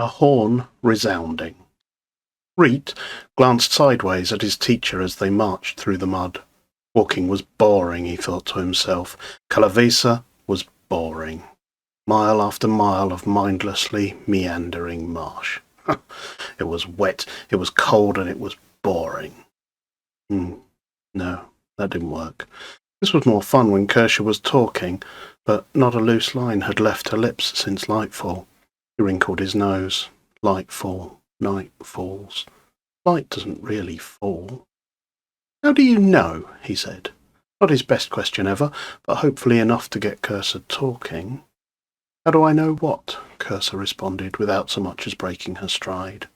A horn resounding. Reet glanced sideways at his teacher as they marched through the mud. Walking was boring, he thought to himself. Calavisa was boring. Mile after mile of mindlessly meandering marsh. It was wet, it was cold, and it was boring. No, that didn't work. This was more fun when Kirsche was talking, but not a loose line had left her lips since lightfall. He wrinkled his nose. Lightfall, night falls. Light doesn't really fall. How do you know? He said. Not his best question ever, but hopefully enough to get Cursor talking. How do I know what? Cursor responded, without so much as breaking her stride.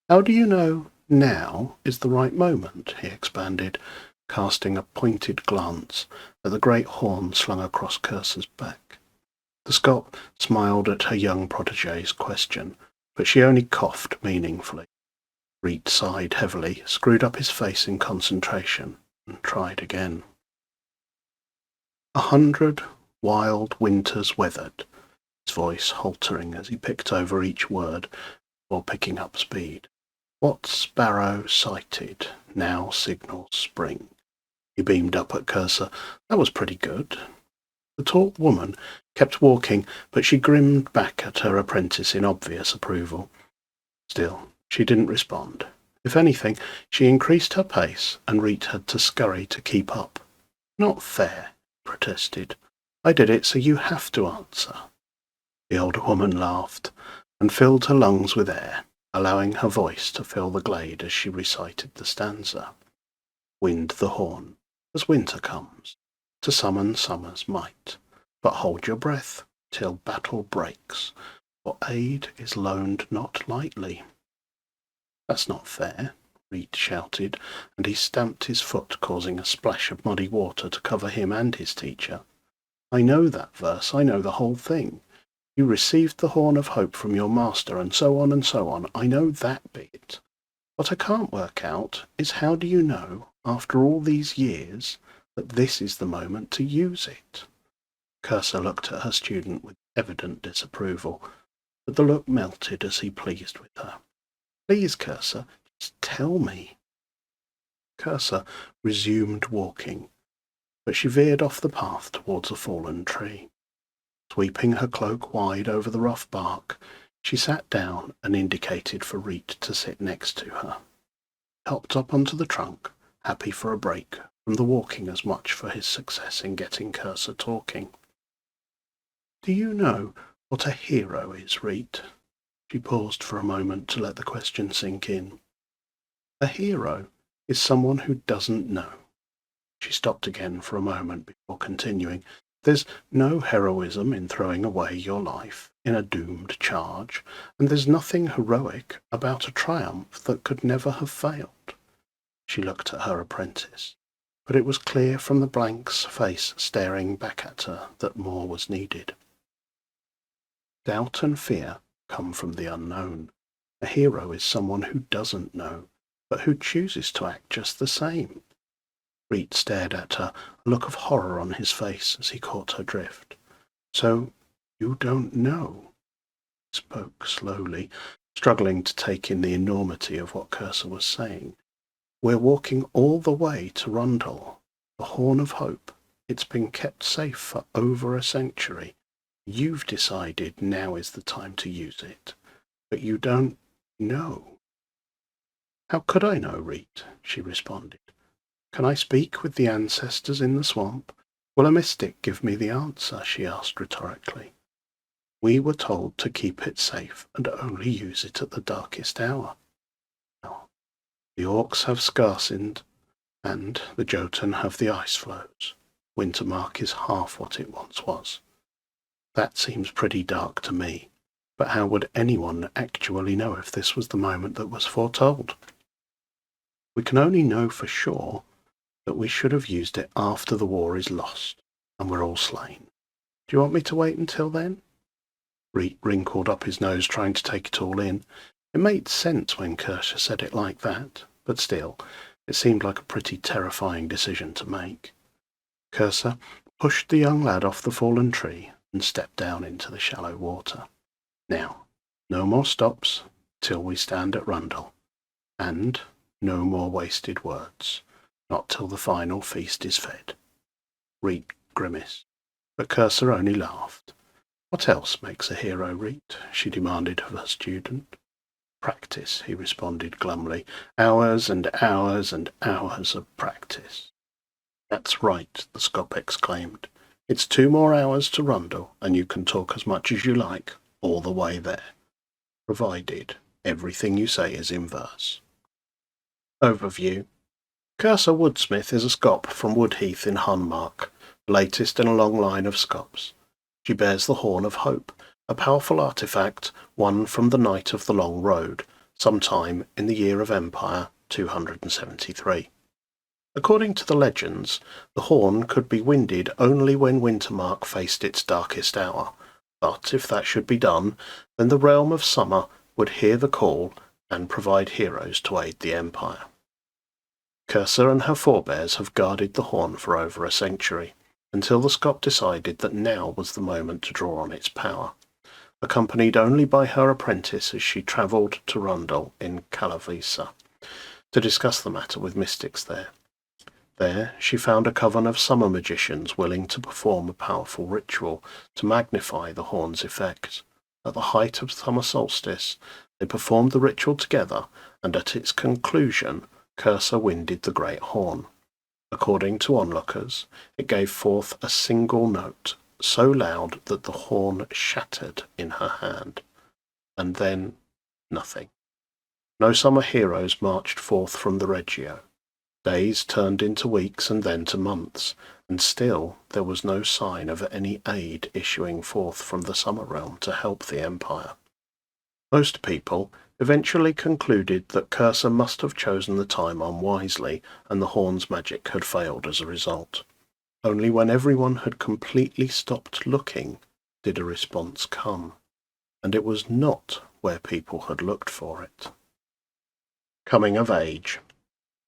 How do you know now is the right moment? He expanded, casting a pointed glance at the great horn slung across Cursor's back. The Scot smiled at her young protege's question, but she only coughed meaningfully. Reet sighed heavily, screwed up his face in concentration, and tried again. 100 wild winters weathered, his voice faltering as he picked over each word before picking up speed. What sparrow sighted now signals spring? He beamed up at Cursor. That was pretty good. The tall woman kept walking, but she grinned back at her apprentice in obvious approval. Still, she didn't respond. If anything, she increased her pace, and Reet had to scurry to keep up. Not fair, he protested. I did it, so you have to answer. The older woman laughed, and filled her lungs with air, allowing her voice to fill the glade as she recited the stanza. Wind the horn, as winter comes, to summon summer's might. But hold your breath till battle breaks, for aid is loaned not lightly. That's not fair, Reet shouted, and he stamped his foot, causing a splash of muddy water to cover him and his teacher. I know that verse, I know the whole thing. You received the horn of hope from your master, and so on and so on. I know that bit. What I can't work out is how do you know, after all these years, that this is the moment to use it? Cursor looked at her student with evident disapproval, but the look melted as he pleased with her. Please, Cursor, just tell me. Cursor resumed walking, but she veered off the path towards a fallen tree. Sweeping her cloak wide over the rough bark, she sat down and indicated for Reet to sit next to her. He hopped up onto the trunk, happy for a break from the walking as much for his success in getting Cursor talking. Do you know what a hero is, Reet? She paused for a moment to let the question sink in. A hero is someone who doesn't know. She stopped again for a moment before continuing. There's no heroism in throwing away your life in a doomed charge, and there's nothing heroic about a triumph that could never have failed. She looked at her apprentice, but it was clear from the blank's face staring back at her that more was needed. Doubt and fear come from the unknown. A hero is someone who doesn't know, but who chooses to act just the same. Reet stared at her, a look of horror on his face as he caught her drift. So, you don't know? He spoke slowly, struggling to take in the enormity of what Cursor was saying. We're walking all the way to Rundle, the Horn of Hope. It's been kept safe for over a century. You've decided now is the time to use it, but you don't know. How could I know, Reet? She responded. Can I speak with the ancestors in the swamp? Will a mystic give me the answer? She asked rhetorically. We were told to keep it safe and only use it at the darkest hour. Now, the orcs have Scarsind, and the Jotun have the ice flows. Wintermark is half what it once was. That seems pretty dark to me, but how would anyone actually know if this was the moment that was foretold? We can only know for sure that we should have used it after the war is lost, and we're all slain. Do you want me to wait until then? Reet wrinkled up his nose, trying to take it all in. It made sense when Kirsche said it like that, but still, it seemed like a pretty terrifying decision to make. Cursor pushed the young lad off the fallen tree and stepped down into the shallow water. Now, No more stops till we stand at Rundle, and no more wasted words, not till the final feast is fed. Reet grimaced, but Cursor only laughed. What else makes a hero, Reet? She demanded of her student. Practice, he responded glumly. Hours and hours and hours of practice. That's right, the Scop exclaimed. It's 2 more hours to Rundle, and you can talk as much as you like all the way there, provided everything you say is in verse. Overview. Cursor Woodsmith is a Scop from Woodheath in Hunmark, the latest in a long line of Scops. She bears the Horn of Hope, a powerful artifact won from the Knight of the Long Road, sometime in the year of Empire 273. According to the legends, the horn could be winded only when Wintermark faced its darkest hour, but if that should be done, then the realm of summer would hear the call and provide heroes to aid the Empire. Cursor and her forebears have guarded the horn for over a century, until the Scop decided that now was the moment to draw on its power, accompanied only by her apprentice as she travelled to Rundle in Calavisa to discuss the matter with mystics there. There she found a coven of summer magicians willing to perform a powerful ritual to magnify the horn's effect. At the height of summer solstice, they performed the ritual together, and at its conclusion, Cursor winded the great horn. According to onlookers, it gave forth a single note, so loud that the horn shattered in her hand. And then nothing. No summer heroes marched forth from the Regio. Days turned into weeks and then to months, and still there was no sign of any aid issuing forth from the summer realm to help the Empire. Most people eventually concluded that Cursor must have chosen the time unwisely, and the horn's magic had failed as a result. Only when everyone had completely stopped looking did a response come, and it was not where people had looked for it. Coming of age.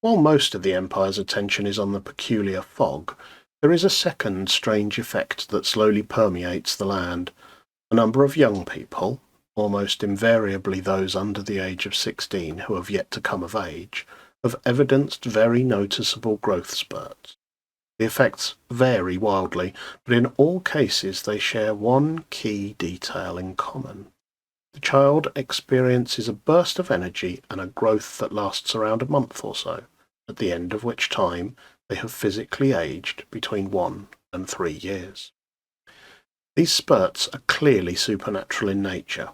While most of the Empire's attention is on the peculiar fog, there is a second strange effect that slowly permeates the land. A number of young people, almost invariably those under the age of 16 who have yet to come of age, have evidenced very noticeable growth spurts. The effects vary wildly, but in all cases they share one key detail in common. The child experiences a burst of energy and a growth that lasts around a month or so, at the end of which time they have physically aged between 1 and 3 years. These spurts are clearly supernatural in nature.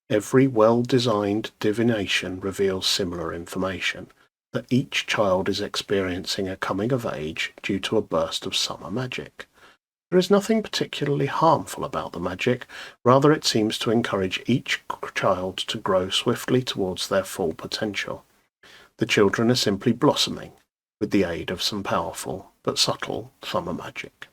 Every well-designed divination reveals similar information, that each child is experiencing a coming of age due to a burst of summer magic. There is nothing particularly harmful about the magic, rather it seems to encourage each child to grow swiftly towards their full potential. The children are simply blossoming, with the aid of some powerful but subtle summer magic.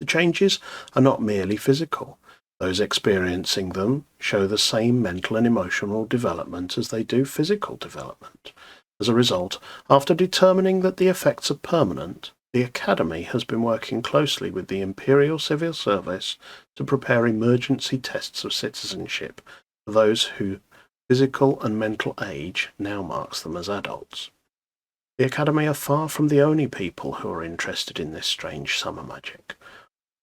The changes are not merely physical. Those experiencing them show the same mental and emotional development as they do physical development. As a result, after determining that the effects are permanent, the Academy has been working closely with the Imperial Civil Service to prepare emergency tests of citizenship for those whose physical and mental age now marks them as adults. The Academy are far from the only people who are interested in this strange summer magic.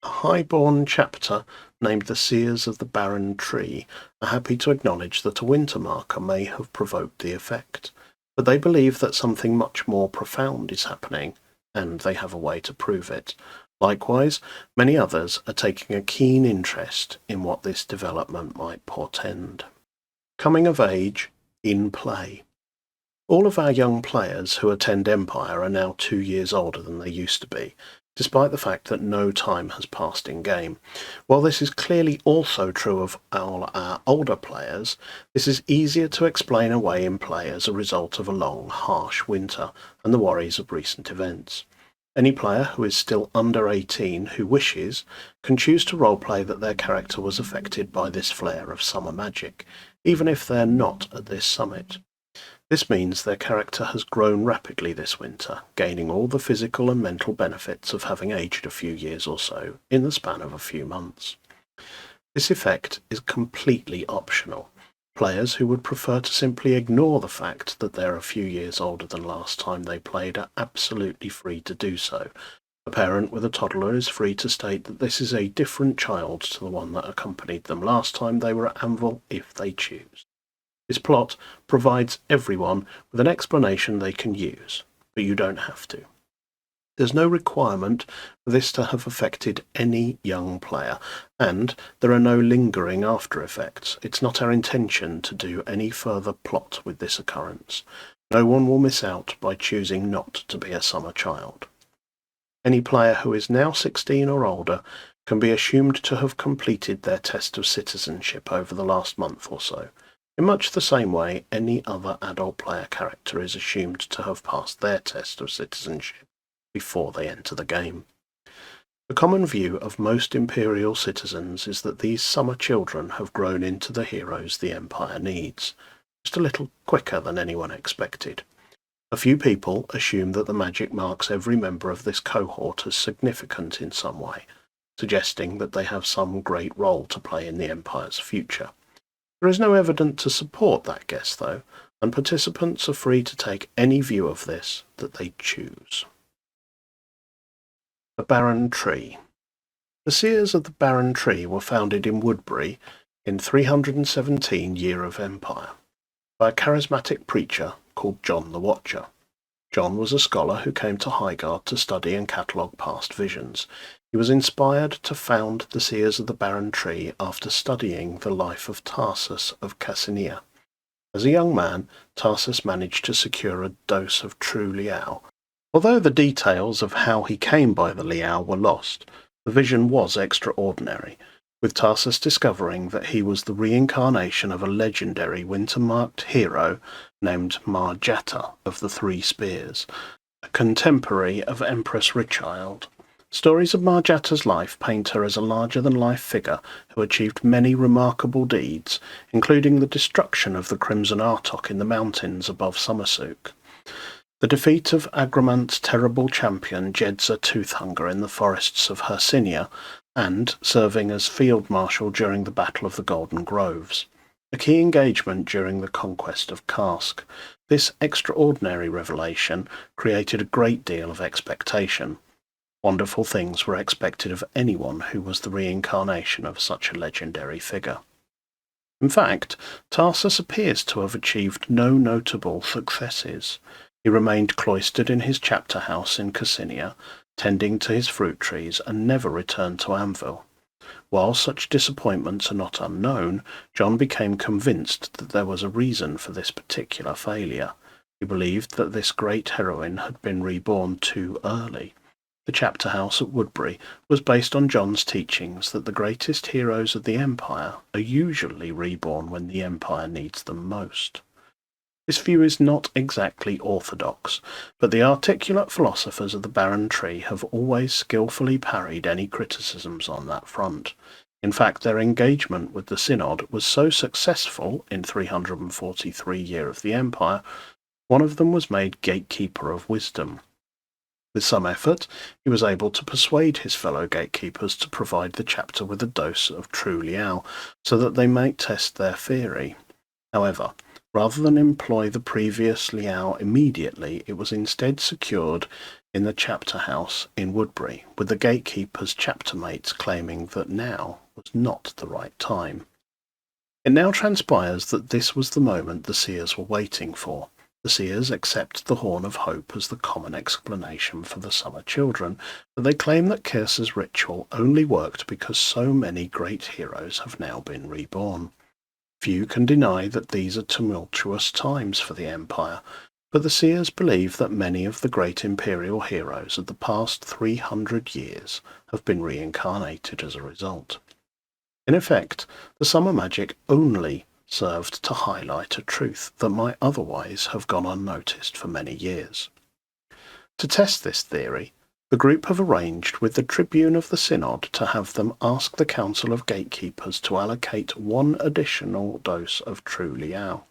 A high-born chapter named the Seers of the Barren Tree are happy to acknowledge that a winter marker may have provoked the effect, but they believe that something much more profound is happening, and they have a way to prove it. Likewise, many others are taking a keen interest in what this development might portend. Coming of age in play. All of our young players who attend Empire are now 2 years older than they used to be, despite the fact that no time has passed in-game. While this is clearly also true of all our older players, this is easier to explain away in play as a result of a long, harsh winter and the worries of recent events. Any player who is still under 18 who wishes can choose to roleplay that their character was affected by this flare of summer magic, even if they're not at this summit. This means their character has grown rapidly this winter, gaining all the physical and mental benefits of having aged a few years or so in the span of a few months. This effect is completely optional. Players who would prefer to simply ignore the fact that they're a few years older than last time they played are absolutely free to do so. A parent with a toddler is free to state that this is a different child to the one that accompanied them last time they were at Anvil if they choose. This plot provides everyone with an explanation they can use, but you don't have to. There's no requirement for this to have affected any young player, and there are no lingering after effects. It's not our intention to do any further plot with this occurrence. No one will miss out by choosing not to be a summer child. Any player who is now 16 or older can be assumed to have completed their test of citizenship over the last month or so, in much the same way any other adult player character is assumed to have passed their test of citizenship before they enter the game. The common view of most Imperial citizens is that these summer children have grown into the heroes the Empire needs, just a little quicker than anyone expected. A few people assume that the magic marks every member of this cohort as significant in some way, suggesting that they have some great role to play in the Empire's future. There is no evidence to support that guess, though, and participants are free to take any view of this that they choose. The Barren Tree. The Seers of the Barren Tree were founded in Woodbury in 317 Year of Empire by a charismatic preacher called John the Watcher. John was a scholar who came to Highgard to study and catalogue past visions. He was inspired to found the Seers of the Barren Tree after studying the life of Tarsus of Cassinia. As a young man, Tarsus managed to secure a dose of true Liao. Although the details of how he came by the Liao were lost, the vision was extraordinary, with Tarsus discovering that he was the reincarnation of a legendary winter-marked hero named Marjatta of the Three Spears, a contemporary of Empress Richild. Stories of Marjatta's life paint her as a larger-than-life figure who achieved many remarkable deeds, including the destruction of the Crimson Artok in the mountains above Summersuk, the defeat of Agramant's terrible champion Jedza Toothhunger in the forests of Hercynia, and serving as field marshal during the Battle of the Golden Groves, a key engagement during the conquest of Karsk. This extraordinary revelation created a great deal of expectation. Wonderful things were expected of anyone who was the reincarnation of such a legendary figure. In fact, Tarsus appears to have achieved no notable successes. He remained cloistered in his chapter house in Cassinia, tending to his fruit trees, and never returned to Anvil. While such disappointments are not unknown, John became convinced that there was a reason for this particular failure. He believed that this great heroine had been reborn too early. The chapter house at Woodbury was based on John's teachings that the greatest heroes of the Empire are usually reborn when the Empire needs them most. This view is not exactly orthodox, but the articulate philosophers of the Barren Tree have always skillfully parried any criticisms on that front. In fact, their engagement with the Synod was so successful in 343 Year of the Empire, one of them was made Gatekeeper of Wisdom. With some effort, he was able to persuade his fellow gatekeepers to provide the chapter with a dose of true Liao, so that they might test their theory. However, rather than employ the previous Liao immediately, it was instead secured in the chapter house in Woodbury, with the gatekeepers' chapter mates claiming that now was not the right time. It now transpires that this was the moment the Seers were waiting for. The Seers accept the Horn of Hope as the common explanation for the summer children, but they claim that Kyrsa's ritual only worked because so many great heroes have now been reborn. Few can deny that these are tumultuous times for the Empire, but the Seers believe that many of the great Imperial heroes of the past 300 years have been reincarnated as a result. In effect, the summer magic only served to highlight a truth that might otherwise have gone unnoticed for many years. To test this theory, the group have arranged with the Tribune of the Synod to have them ask the Council of Gatekeepers to allocate one additional dose of true Liao.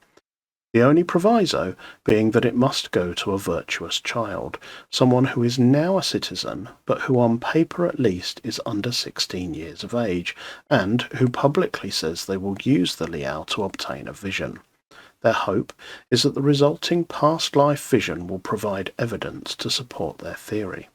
the only proviso being that it must go to a virtuous child, someone who is now a citizen, but who on paper at least is under 16 years of age, and who publicly says they will use the Liao to obtain a vision. Their hope is that the resulting past life vision will provide evidence to support their theory.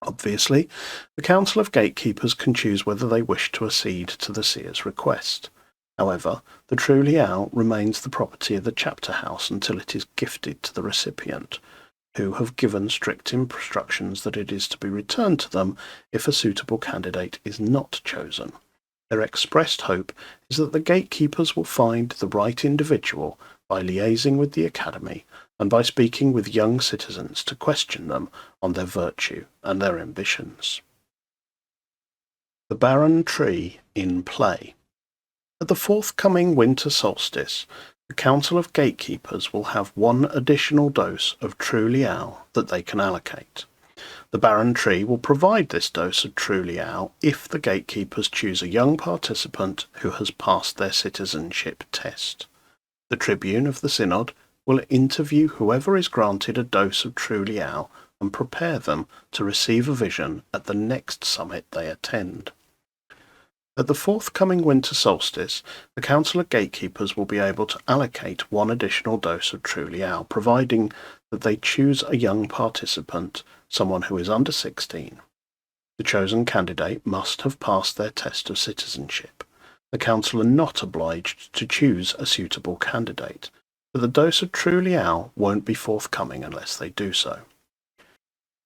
Obviously, the Council of Gatekeepers can choose whether they wish to accede to the seer's request. However, the true Liao remains the property of the chapter house until it is gifted to the recipient, who have given strict instructions that it is to be returned to them if a suitable candidate is not chosen. Their expressed hope is that the gatekeepers will find the right individual by liaising with the Academy and by speaking with young citizens to question them on their virtue and their ambitions. The Barren Tree in play. At the forthcoming winter solstice, the Council of Gatekeepers will have one additional dose of True Liao that they can allocate. The Barren Tree will provide this dose of True Liao if the Gatekeepers choose a young participant who has passed their citizenship test. The Tribune of the Synod will interview whoever is granted a dose of True Liao and prepare them to receive a vision at the next summit they attend. At the forthcoming winter solstice, the Council of Gatekeepers will be able to allocate one additional dose of True Liao, providing that they choose a young participant, someone who is under 16. The chosen candidate must have passed their test of citizenship. The Council are not obliged to choose a suitable candidate, but the dose of True Liao won't be forthcoming unless they do so.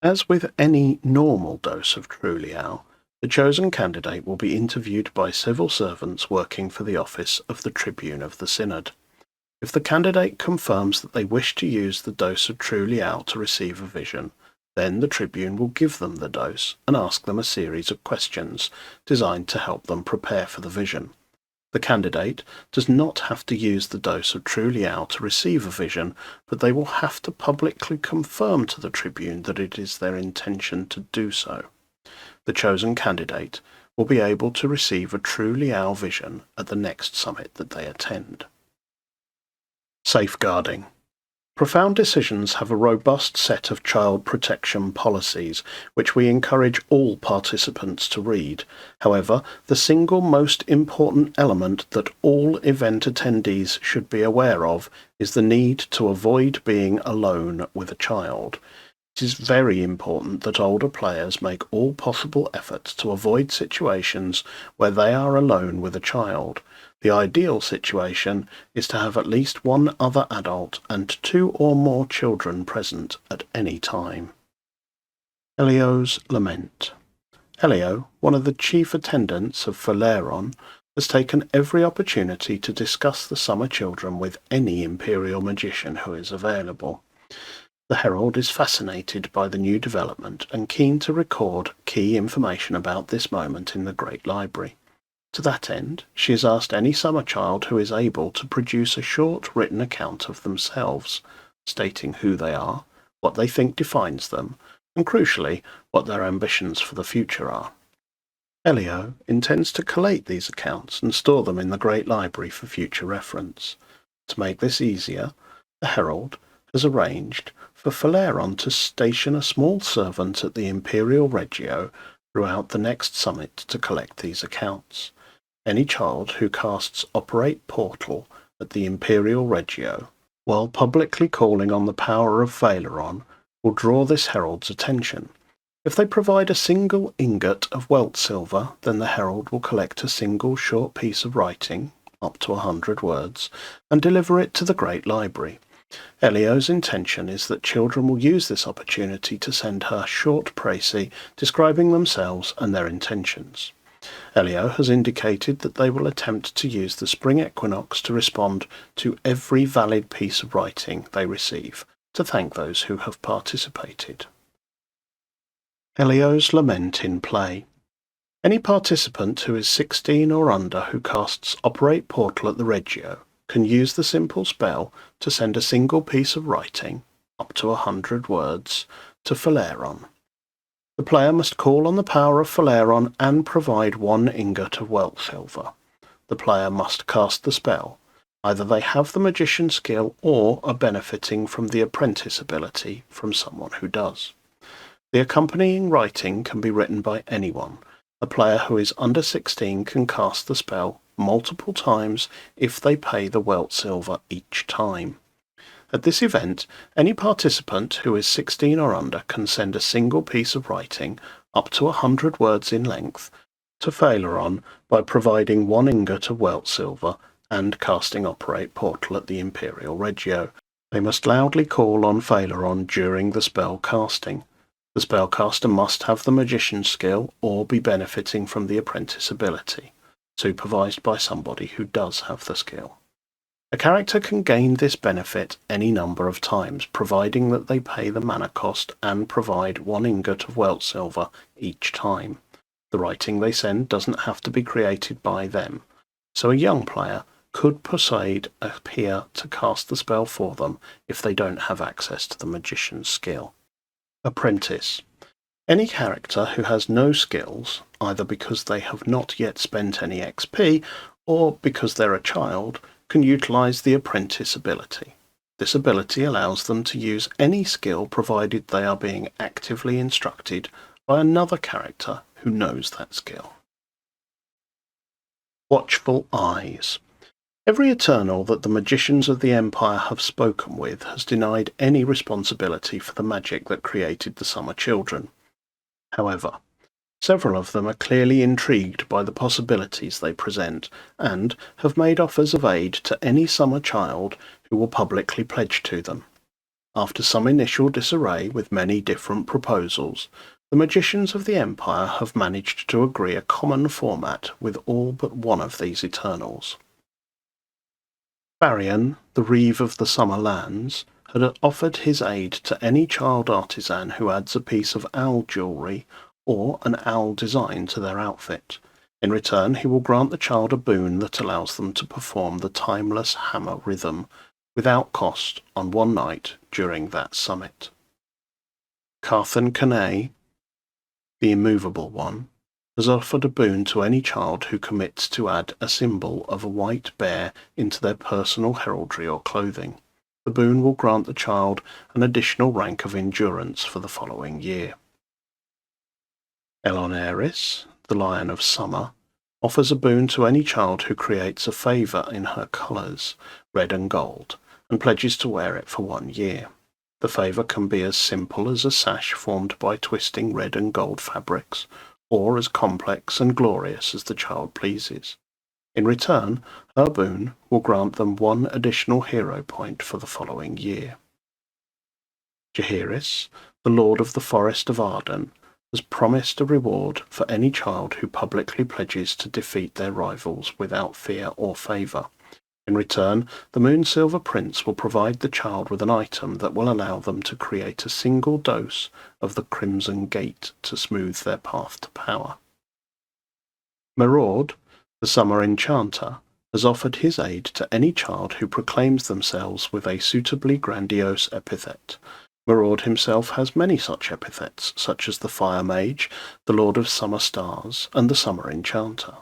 As with any normal dose of True Liao, the chosen candidate will be interviewed by civil servants working for the office of the Tribune of the Synod. If the candidate confirms that they wish to use the dose of True Liao to receive a vision, then the Tribune will give them the dose and ask them a series of questions designed to help them prepare for the vision. The candidate does not have to use the dose of True Liao to receive a vision, but they will have to publicly confirm to the Tribune that it is their intention to do so. The chosen candidate will be able to receive a True Liao vision at the next summit that they attend. Safeguarding. Profound Decisions have a robust set of child protection policies, which we encourage all participants to read. However, the single most important element that all event attendees should be aware of is the need to avoid being alone with a child. It is very important that older players make all possible efforts to avoid situations where they are alone with a child. The ideal situation is to have at least one other adult and 2 or more children present at any time. Elio's Lament. Elio, one of the chief attendants of Phaleron, has taken every opportunity to discuss the summer children with any Imperial magician who is available. The Herald is fascinated by the new development and keen to record key information about this moment in the Great Library. To that end, she has asked any summer child who is able to produce a short written account of themselves, stating who they are, what they think defines them, and crucially, what their ambitions for the future are. Elio intends to collate these accounts and store them in the Great Library for future reference. To make this easier, the Herald has arranged for Phaleron to station a small servant at the Imperial Regio throughout the next summit to collect these accounts. Any child who casts Operate Portal at the Imperial Regio, while publicly calling on the power of Phaleron, will draw this herald's attention. If they provide a single ingot of Welt silver, then the herald will collect a single short piece of writing, up to 100 words, and deliver it to the Great Library. Elio's intention is that children will use this opportunity to send her short précis describing themselves and their intentions. Elio has indicated that they will attempt to use the spring equinox to respond to every valid piece of writing they receive, to thank those who have participated. Elio's Lament in play. Any participant who is 16 or under who casts Operate Portal at the Regio can use the simple spell to send a single piece of writing, up to 100 words, to Phaleron. The player must call on the power of Phaleron and provide 1 ingot of Welt silver. The player must cast the spell. Either they have the magician skill or are benefiting from the apprentice ability from someone who does. The accompanying writing can be written by anyone. A player who is under 16 can cast the spell multiple times if they pay the Welt silver each time. At this event, any participant who is 16 or under can send a single piece of writing, up to 100 words in length, to Phaleron by providing 1 ingot of Welt silver and casting Operate Portal at the Imperial Regio. They must loudly call on Phaleron during the spell casting. The spellcaster must have the magician's skill or be benefiting from the apprentice ability, supervised by somebody who does have the skill. A character can gain this benefit any number of times, providing that they pay the mana cost and provide 1 ingot of Welt silver each time. The writing they send doesn't have to be created by them, so a young player could persuade a peer to cast the spell for them if they don't have access to the magician's skill. Apprentice. Any character who has no skills, either because they have not yet spent any XP or because they're a child, can utilize the apprentice ability. This ability allows them to use any skill provided they are being actively instructed by another character who knows that skill. Watchful Eyes. Every Eternal that the magicians of the Empire have spoken with has denied any responsibility for the magic that created the Summer Children. However, several of them are clearly intrigued by the possibilities they present, and have made offers of aid to any Summer child who will publicly pledge to them. After some initial disarray with many different proposals, the magicians of the Empire have managed to agree a common format with all but one of these Eternals. Varian, the Reeve of the Summer Lands, had offered his aid to any child artisan who adds a piece of owl jewellery or an owl design to their outfit. In return, he will grant the child a boon that allows them to perform the timeless hammer rhythm without cost on one night during that summit. Carthan Canay, the Immovable One, has offered a boon to any child who commits to add a symbol of a white bear into their personal heraldry or clothing. The boon will grant the child an additional rank of endurance for the following year. Elonaris, the Lion of Summer, offers a boon to any child who creates a favour in her colours, red and gold, and pledges to wear it for 1 year. The favour can be as simple as a sash formed by twisting red and gold fabrics, or as complex and glorious as the child pleases. In return, her boon will grant them 1 additional hero point for the following year. Jaehaerys, the Lord of the Forest of Arden, has promised a reward for any child who publicly pledges to defeat their rivals without fear or favour. In return, the Moonsilver Prince will provide the child with an item that will allow them to create a single dose of the Crimson Gate to smooth their path to power. Maraud, the Summer Enchanter, has offered his aid to any child who proclaims themselves with a suitably grandiose epithet. Maraud himself has many such epithets, such as the Fire Mage, the Lord of Summer Stars, and the Summer Enchanter.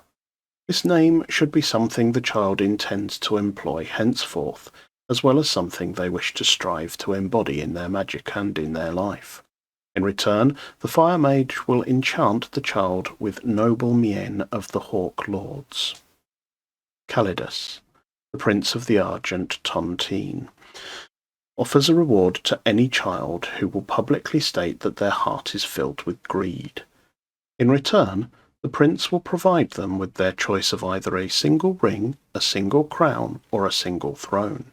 This name should be something the child intends to employ henceforth, as well as something they wish to strive to embody in their magic and in their life. In return, the Fire Mage will enchant the child with Noble Mien of the Hawk Lords. Calidus, the Prince of the Argent Tontine, offers a reward to any child who will publicly state that their heart is filled with greed. In return, the prince will provide them with their choice of either a single ring, a single crown, or a single throne.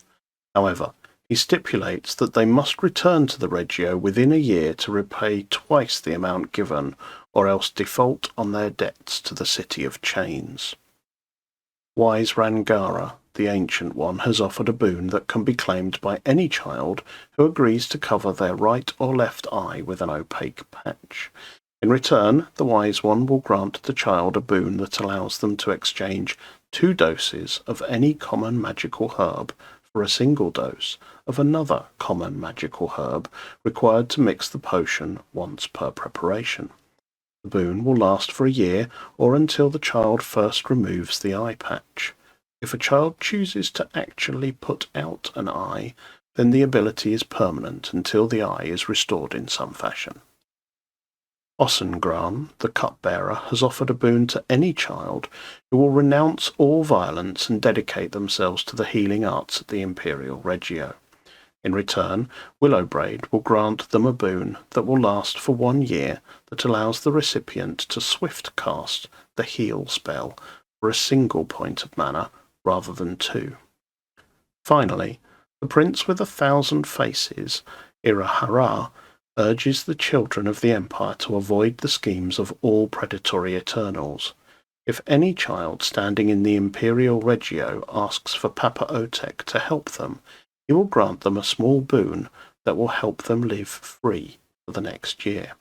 However, he stipulates that they must return to the Regio within a year to repay twice the amount given, or else default on their debts to the City of Chains. Wise Rangara, the Ancient One, has offered a boon that can be claimed by any child who agrees to cover their right or left eye with an opaque patch. In return, the Wise One will grant the child a boon that allows them to exchange 2 doses of any common magical herb for a single dose of another common magical herb required to mix the potion once per preparation. The boon will last for a year or until the child first removes the eye patch. If a child chooses to actually put out an eye, then the ability is permanent until the eye is restored in some fashion. Ossengran, the cupbearer, has offered a boon to any child who will renounce all violence and dedicate themselves to the healing arts at the Imperial Regio. In return, Willowbraid will grant them a boon that will last for 1 year that allows the recipient to swift cast the heal spell for a single point of mana rather than 2. Finally, the Prince with 1,000 Faces, Irahara, urges the children of the Empire to avoid the schemes of all predatory Eternals. If any child standing in the Imperial Regio asks for Papa Otek to help them, he will grant them a small boon that will help them live free for the next year.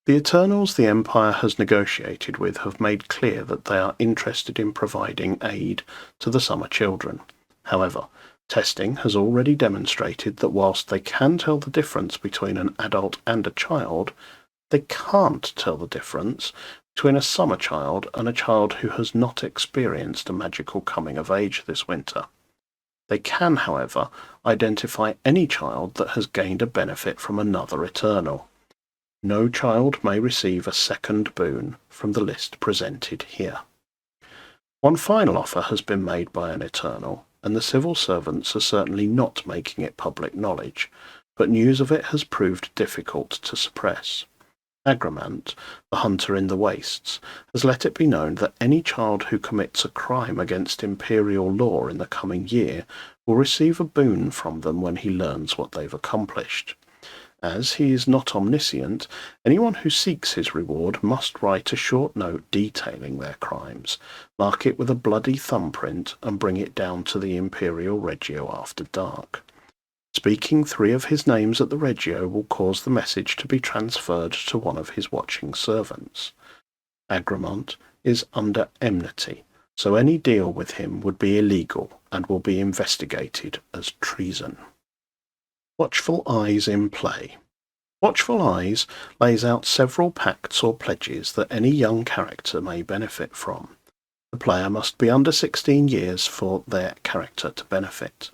The Eternals the Empire has negotiated with have made clear that they are interested in providing aid to the Summer Children. However, testing has already demonstrated that whilst they can tell the difference between an adult and a child, they can't tell the difference between a summer child and a child who has not experienced a magical coming of age this winter. They can, however, identify any child that has gained a benefit from another Eternal. No child may receive a second boon from the list presented here. One final offer has been made by an Eternal, and the civil servants are certainly not making it public knowledge, but news of it has proved difficult to suppress. Agromant, the hunter in the wastes, has let it be known that any child who commits a crime against Imperial law in the coming year will receive a boon from them when he learns what they've accomplished. As he is not omniscient, anyone who seeks his reward must write a short note detailing their crimes, mark it with a bloody thumbprint, and bring it down to the Imperial Regio after dark. Speaking 3 of his names at the Regio will cause the message to be transferred to one of his watching servants. Agromant is under enmity, so any deal with him would be illegal and will be investigated as treason. Watchful Eyes in play. Watchful Eyes lays out several pacts or pledges that any young character may benefit from. The player must be under 16 years for their character to benefit.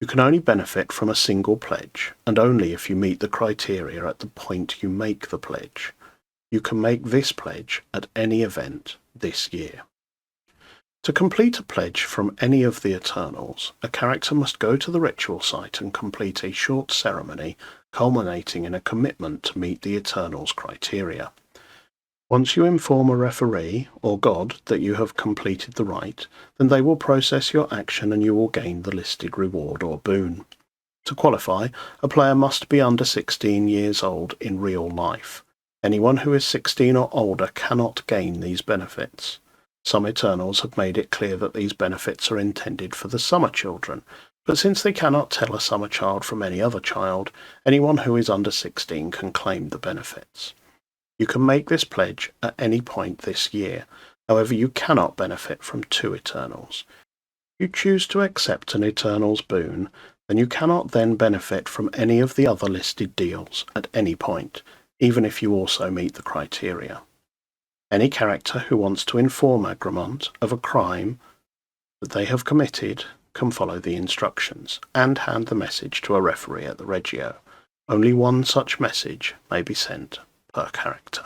You can only benefit from a single pledge, and only if you meet the criteria at the point you make the pledge. You can make this pledge at any event this year. To complete a pledge from any of the Eternals, a character must go to the ritual site and complete a short ceremony culminating in a commitment to meet the Eternals' criteria. Once you inform a referee or god that you have completed the rite, then they will process your action and you will gain the listed reward or boon. To qualify, a player must be under 16 years old in real life. Anyone who is 16 or older cannot gain these benefits. Some Eternals have made it clear that these benefits are intended for the Summer Children, but since they cannot tell a Summer child from any other child, anyone who is under 16 can claim the benefits. You can make this pledge at any point this year, however you cannot benefit from 2 Eternals. If you choose to accept an Eternal's boon, then you cannot then benefit from any of the other listed deals at any point, even if you also meet the criteria. Any character who wants to inform Agromant of a crime that they have committed can follow the instructions and hand the message to a referee at the Regio. Only one such message may be sent per character.